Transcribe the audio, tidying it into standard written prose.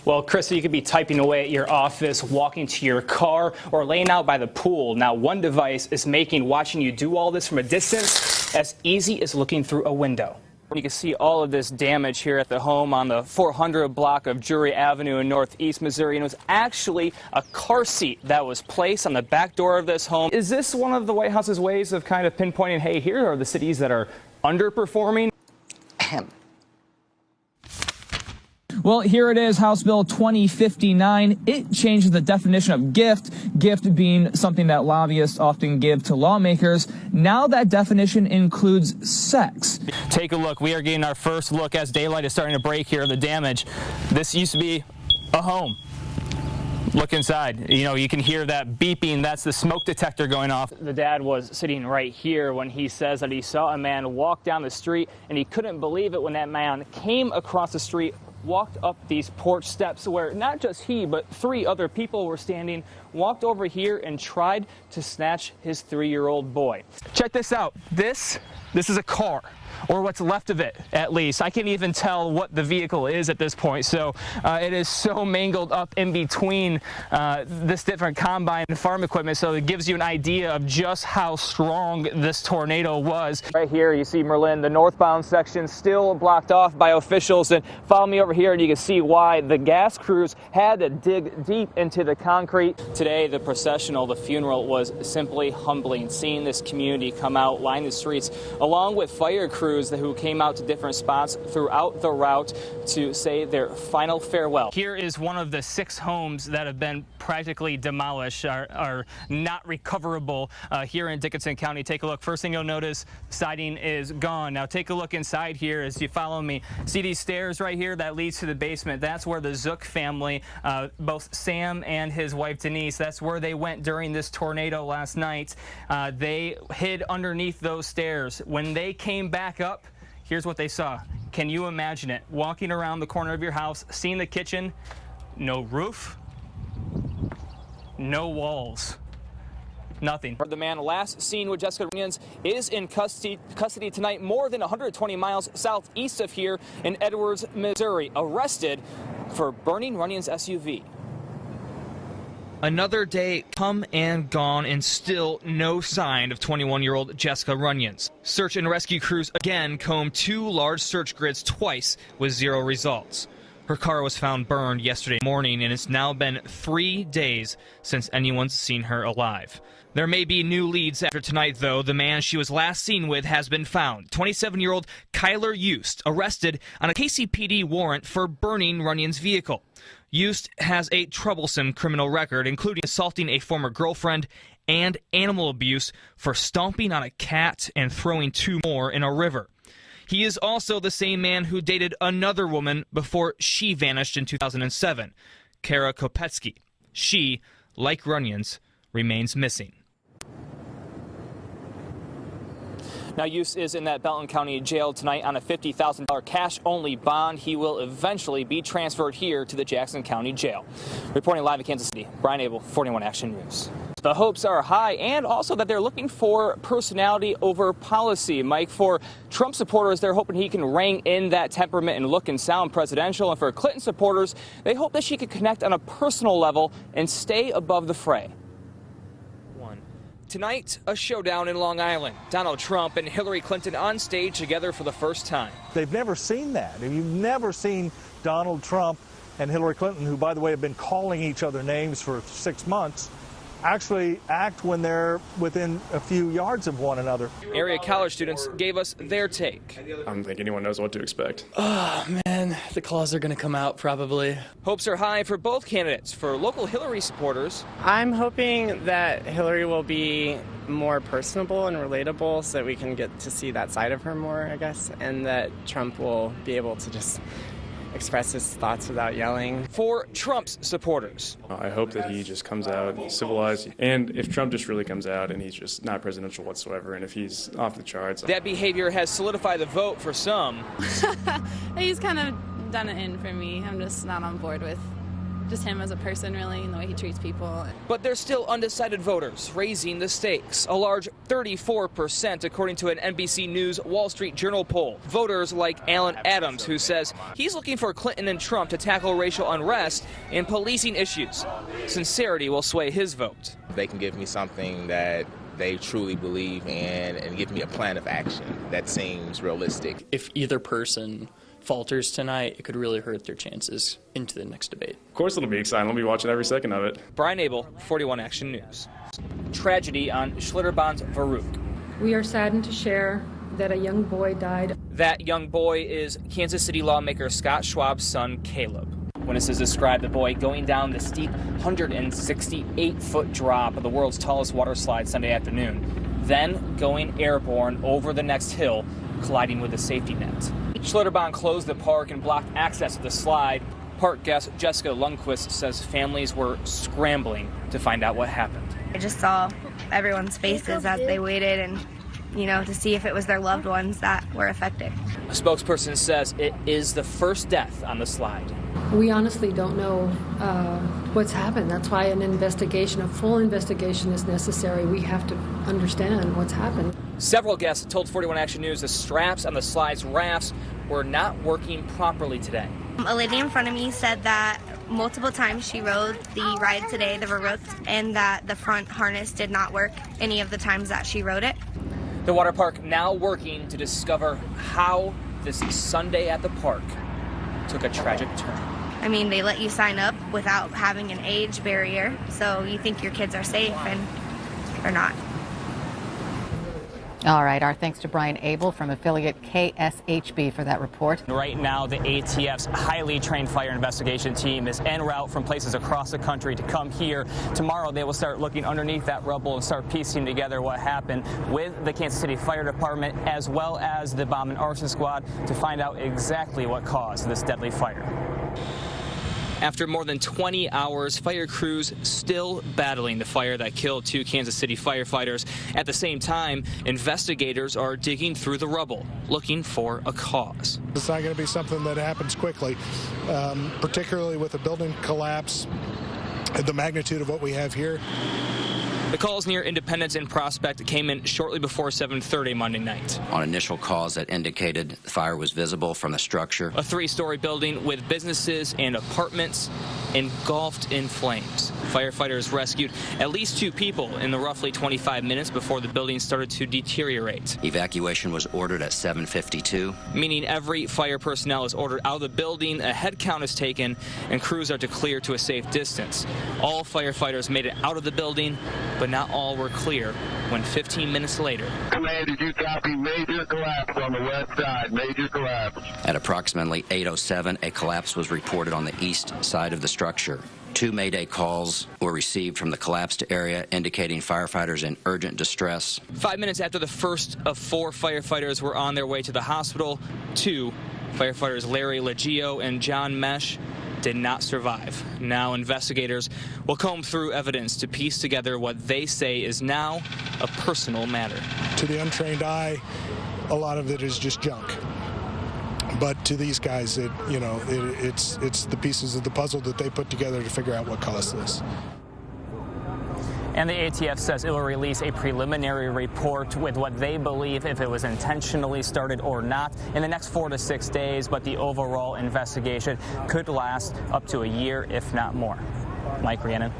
Well, Krista, you could be typing away at your office, walking to your car, or laying out by the pool. Now, one device is making watching you do all this from a distance as easy as looking through a window. You can see all of this damage here at the home on the 400 block of Drury Avenue in Northeast Missouri, and it was actually a car seat that was placed on the back door of this home. Is this one of the White House's ways of kind of pinpointing, hey, here are the cities that are underperforming? Well, here it is, House Bill 2059. It changes the definition of gift being something that lobbyists often give to lawmakers. Now that definition includes sex. Take a look. We are getting our first look as daylight is starting to break here, the damage. This used to be a home. Look inside. You know, you can hear that beeping. That's the smoke detector going off. The dad was sitting right here when he says that he saw a man walk down the street, and he couldn't believe it when that man came across the street, walked up these porch steps where not just he, but 3 other people were standing, walked over here and tried to snatch his 3-year-old boy. Check this out. This is a car, or what's left of it, at least. I can't even tell what the vehicle is at this point. So it is so mangled up in between this different combine and farm equipment. So it gives you an idea of just how strong this tornado was. Right here, you see Merlin, the northbound section still blocked off by officials. And follow me over here and you can see why the gas crews had to dig deep into the concrete. Today, the processional, the funeral, was simply humbling. Seeing this community come out, line the streets, along with fire crews who came out to different spots throughout the route to say their final farewell. Here is one of the 6 homes that have been practically demolished, are not recoverable here in Dickinson County. Take a look. First thing you'll notice, siding is gone. Now take a look inside here as you follow me. See these stairs right here that leads to the basement? That's where the Zook family, both Sam and his wife Denise, that's where they went during this tornado last night. They hid underneath those stairs. When they came back up, here's what they saw. Can you imagine it? Walking around the corner of your house, seeing the kitchen, no roof, no walls, nothing. The man last seen with Jessica Runyons is in custody tonight, more than 120 miles southeast of here in Edwards, Missouri, arrested for burning Runyons' SUV. Another day come and gone, and still no sign of 21-year-old Jessica Runyons. Search and rescue crews again combed 2 large search grids twice with 0 results. Her car was found burned yesterday morning, and it's now been 3 days since anyone's seen her alive. There may be new leads after tonight, though. The man she was last seen with has been found. 27-year-old Kyler Yost, arrested on a KCPD warrant for burning Runyons' vehicle. Yost has a troublesome criminal record, including assaulting a former girlfriend and animal abuse for stomping on a cat and throwing 2 more in a river. He is also the same man who dated another woman before she vanished in 2007, Kara Kopetsky. She, like Runyons, remains missing. Now, Yost is in that Belton County jail tonight on a $50,000 cash-only bond. He will eventually be transferred here to the Jackson County Jail. Reporting live in Kansas City, Brian Abel, 41 Action News. The hopes are high, and also that they're looking for personality over policy. Mike, for Trump supporters, they're hoping he can rein in that temperament and look and sound presidential. And for Clinton supporters, they hope that she could connect on a personal level and stay above the fray. Tonight, a showdown in Long Island. Donald Trump and Hillary Clinton on stage together for the first time. They've never seen that. You've never seen Donald Trump and Hillary Clinton, who, by the way, have been calling each other names for 6 months, actually act when they're within a few yards of one another. Area college students gave us their take. I don't think anyone knows what to expect. Oh, man, the claws are going to come out probably. Hopes are high for both candidates. For local Hillary supporters, I'm hoping that Hillary will be more personable and relatable so that we can get to see that side of her more, I guess, and that Trump will be able to just express his thoughts without yelling. For Trump's supporters, I hope that he just comes out civilized, and if Trump just really comes out and he's just not presidential whatsoever, and if he's off the charts. That behavior has solidified the vote for some. He's kind of done it in for me. I'm just not on board with just him as a person, really, and the way he treats people. But there's still undecided voters, raising the stakes. A large 34%, according to an NBC News Wall Street Journal poll. Voters like Alan Adams, who says he's looking for Clinton and Trump to tackle racial unrest and policing issues. Sincerity will sway his vote. They can give me something that they truly believe in and give me a plan of action that seems realistic. If either person falters tonight, it could really hurt their chances into the next debate. Of course it'll be exciting. I'll be watching every second of it. Brian Abel, 41 Action News. Tragedy on Schlitterbahn's Farouk. We are saddened to share that a young boy died. That young boy is Kansas City lawmaker Scott Schwab's son, Caleb. Witnesses describe the boy going down the steep 168-foot drop of the world's tallest water slide Sunday afternoon, then going airborne over the next hill, colliding with a safety net. Schlitterbahn closed the park and blocked access to the slide. Park guest Jessica Lundquist says families were scrambling to find out what happened. I just saw everyone's faces as they waited and, to see if it was their loved ones that were affected. A spokesperson says it is the first death on the slide. We honestly don't know what's happened. That's why a full investigation is necessary. We have to understand what's happened. Several guests told 41 Action News the straps on the slide's rafts were not working properly today. A lady in front of me said that multiple times she rode the ride today, the Farouk, and that the front harness did not work any of the times that she rode it. The water park now working to discover how this Sunday at the park took a tragic turn. I mean, they let you sign up without having an age barrier, so you think your kids are safe, and they're not. All right, our thanks to Brian Abel from affiliate KSHB for that report. Right now, the ATF's highly trained fire investigation team is en route from places across the country to come here. Tomorrow, they will start looking underneath that rubble and start piecing together what happened with the Kansas City Fire Department as well as the Bomb and Arson Squad to find out exactly what caused this deadly fire. After more than 20 hours, fire crews still battling the fire that killed 2 Kansas City firefighters. At the same time, investigators are digging through the rubble, looking for a cause. It's not going to be something that happens quickly, particularly with a building collapse at the magnitude of what we have here. The calls near Independence and Prospect came in shortly before 7:30 Monday night. On initial calls that indicated the fire was visible from the structure. A 3-story building with businesses and apartments engulfed in flames. Firefighters rescued at least 2 people in the roughly 25 minutes before the building started to deteriorate. Evacuation was ordered at 7:52. Meaning every fire personnel is ordered out of the building, a head count is taken, and crews are to clear to a safe distance. All firefighters made it out of the building, but not all were clear when 15 minutes later. Command, did you copy major collapse on the west side? Major collapse. At approximately 8:07, a collapse was reported on the east side of the structure. 2 Mayday calls were received from the collapsed area indicating firefighters in urgent distress. 5 minutes after the first of 4 firefighters were on their way to the hospital, 2 firefighters, Larry Leggio and John Mesh, did not survive. Now investigators will comb through evidence to piece together what they say is now a personal matter. To the untrained eye, a lot of it is just junk. But to these guys, it's the pieces of the puzzle that they put together to figure out what caused this. And the ATF says it will release a preliminary report with what they believe if it was intentionally started or not in the next 4 to 6 days, but the overall investigation could last up to a year, if not more. Mike Rhiannon.